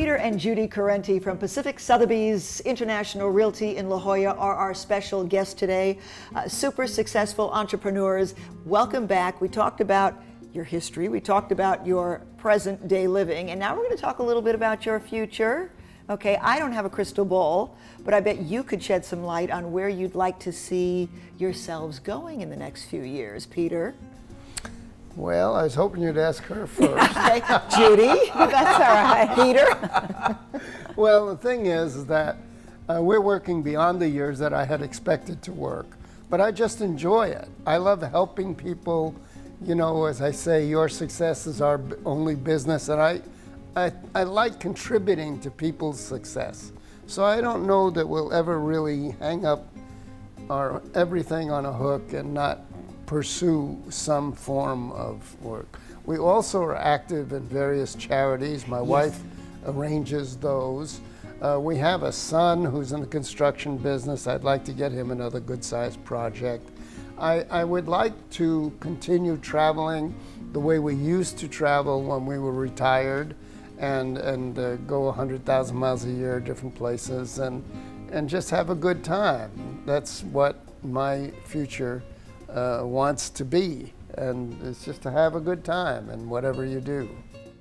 Peter and Judy Corrente from Pacific Sotheby's International Realty in La Jolla are our special guests today. Super successful entrepreneurs. Welcome back. We talked about your history, we talked about your present day living, and now we're going to talk a little bit about your future. Okay, I don't have a crystal ball, but I bet you could shed some light on where you'd like to see yourselves going in the next few years, Peter. Well, I was hoping you'd ask her first. Okay, Judy, that's all right. Peter? Well, the thing is that we're working beyond the years that I had expected to work, but I just enjoy it. I love helping people. You know, as I say, your success is our only business, and I like contributing to people's success. So I don't know that we'll ever really hang up our everything on a hook and not pursue some form of work. We also are active in various charities. My wife arranges those. We have a son who's in the construction business. I'd like to get him another good-sized project. I would like to continue traveling the way we used to travel when we were retired and go 100,000 miles a year, different places, and just have a good time. That's what my future wants to be, and it's just to have a good time in whatever you do.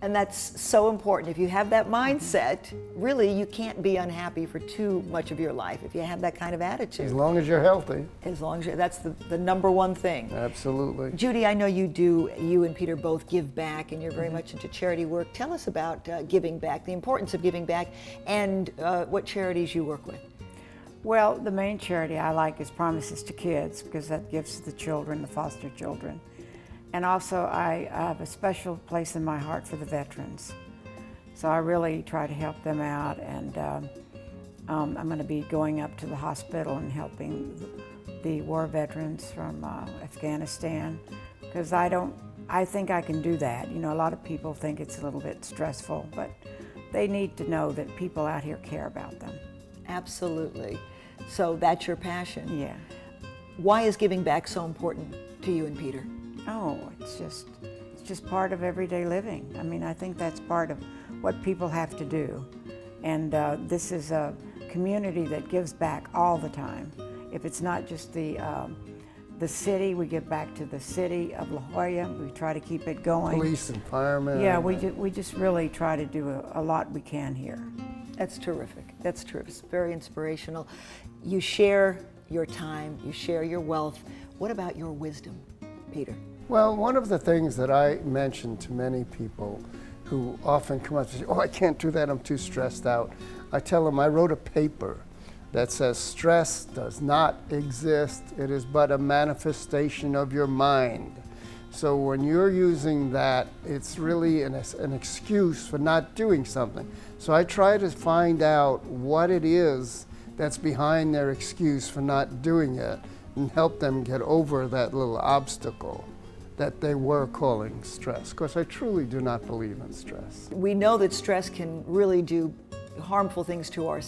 And that's so important. If you have that mindset, really you can't be unhappy for too much of your life if you have that kind of attitude. As long as you're healthy. As long as that's the number one thing. Absolutely. Judy, I know you and Peter both give back, and you're very much into charity work. Tell us about giving back, the importance of giving back, and what charities you work with. Well, the main charity I like is Promises to Kids, because that gives the children, the foster children. And also I have a special place in my heart for the veterans. So I really try to help them out, and I'm going to be going up to the hospital and helping the war veterans from Afghanistan, because I think I can do that. You know, a lot of people think it's a little bit stressful, but they need to know that people out here care about them. Absolutely. So that's your passion. Yeah. Why is giving back so important to you and Peter? Oh, it's just part of everyday living. I mean, I think that's part of what people have to do. And this is a community that gives back all the time. If it's not just the city, we give back to the city of La Jolla. We try to keep it going. Police and firemen. Yeah, we just really try to do a lot we can here. That's terrific. That's terrific. It's very inspirational. You share your time, you share your wealth. What about your wisdom, Peter? Well, one of the things that I mention to many people who often come up and say, oh, I can't do that, I'm too stressed out. I tell them I wrote a paper that says stress does not exist. It is but a manifestation of your mind. So when you're using that, it's really an excuse for not doing something. So I try to find out what it is that's behind their excuse for not doing it and help them get over that little obstacle that they were calling stress. Because I truly do not believe in stress. We know that stress can really do harmful things to our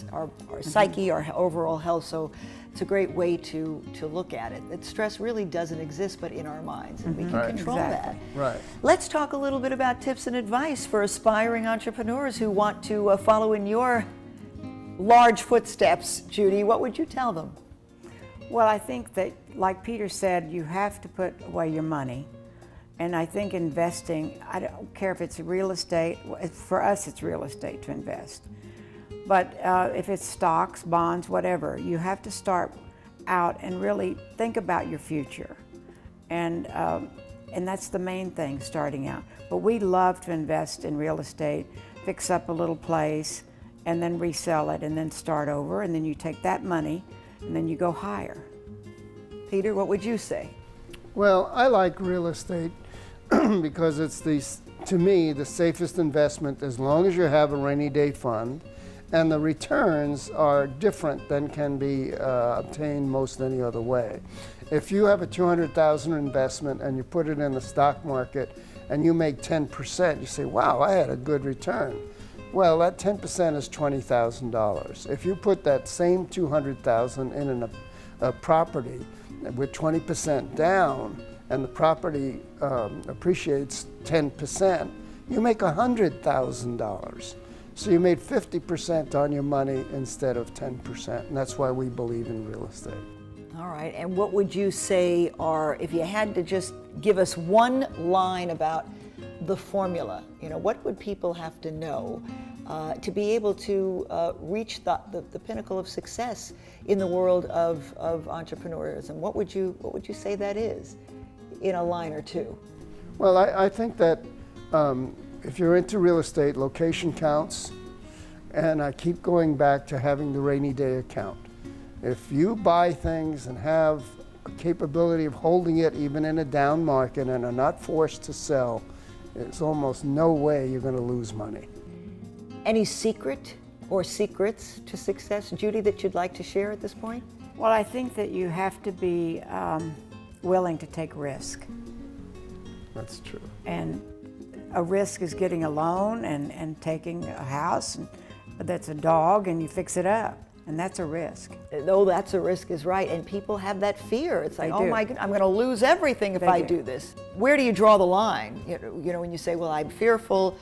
psyche, our overall health, so it's a great way to look at it. That stress really doesn't exist but in our minds, and we can control that. Right. Let's talk a little bit about tips and advice for aspiring entrepreneurs who want to follow in your large footsteps. Judy, what would you tell them? Well, I think that, like Peter said, you have to put away your money. And I think investing, I don't care if it's real estate, for us it's real estate to invest. But if it's stocks, bonds, whatever, you have to start out and really think about your future. And that's the main thing, starting out. But we love to invest in real estate, fix up a little place, and then resell it, and then start over, and then you take that money, and then you go higher. Peter, what would you say? Well, I like real estate because it's to me, the safest investment as long as you have a rainy day fund, and the returns are different than can be obtained most any other way. If you have a $200,000 investment and you put it in the stock market and you make 10%, you say, wow, I had a good return. Well, that 10% is $20,000. If you put that same $200,000 in a property with 20% down, and the property appreciates 10%, you make $100,000. So you made 50% on your money instead of 10%, and that's why we believe in real estate. All right, and what would you say are, if you had to just give us one line about the formula, what would people have to know to be able to reach the pinnacle of success in the world of entrepreneurism? What would you say that is in a line or two? Well, I think that if you're into real estate, location counts, and I keep going back to having the rainy day account. If you buy things and have a capability of holding it even in a down market and are not forced to sell, there's almost no way you're going to lose money. Any secret or secrets to success, Judy, that you'd like to share at this point? Well, I think that you have to be willing to take risk. That's true. And a risk is getting a loan and taking a house that's a dog and you fix it up. And that's a risk. Oh, that's a risk is right. And people have that fear. It's like, They oh do. my God, I'm going to lose everything if I do this. Where do you draw the line? When you say, well, I'm fearful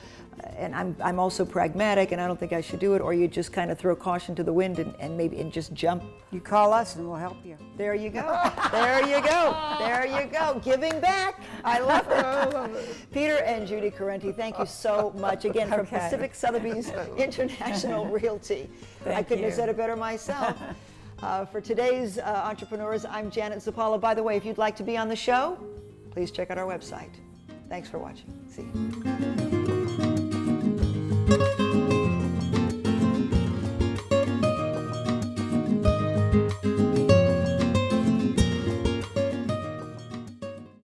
and I'm also pragmatic and I don't think I should do it, or you just kind of throw caution to the wind and just jump. You call us and we'll help you. There you go. There you go. There you go. Giving back. I love it. Peter and Judy Corrente, thank you so much. Again, from Okay. Pacific Sotheby's International Realty. I couldn't have said it better myself. For today's entrepreneurs, I'm Janet Zapala. By the way, if you'd like to be on the show, please check out our website. Thanks for watching. See you.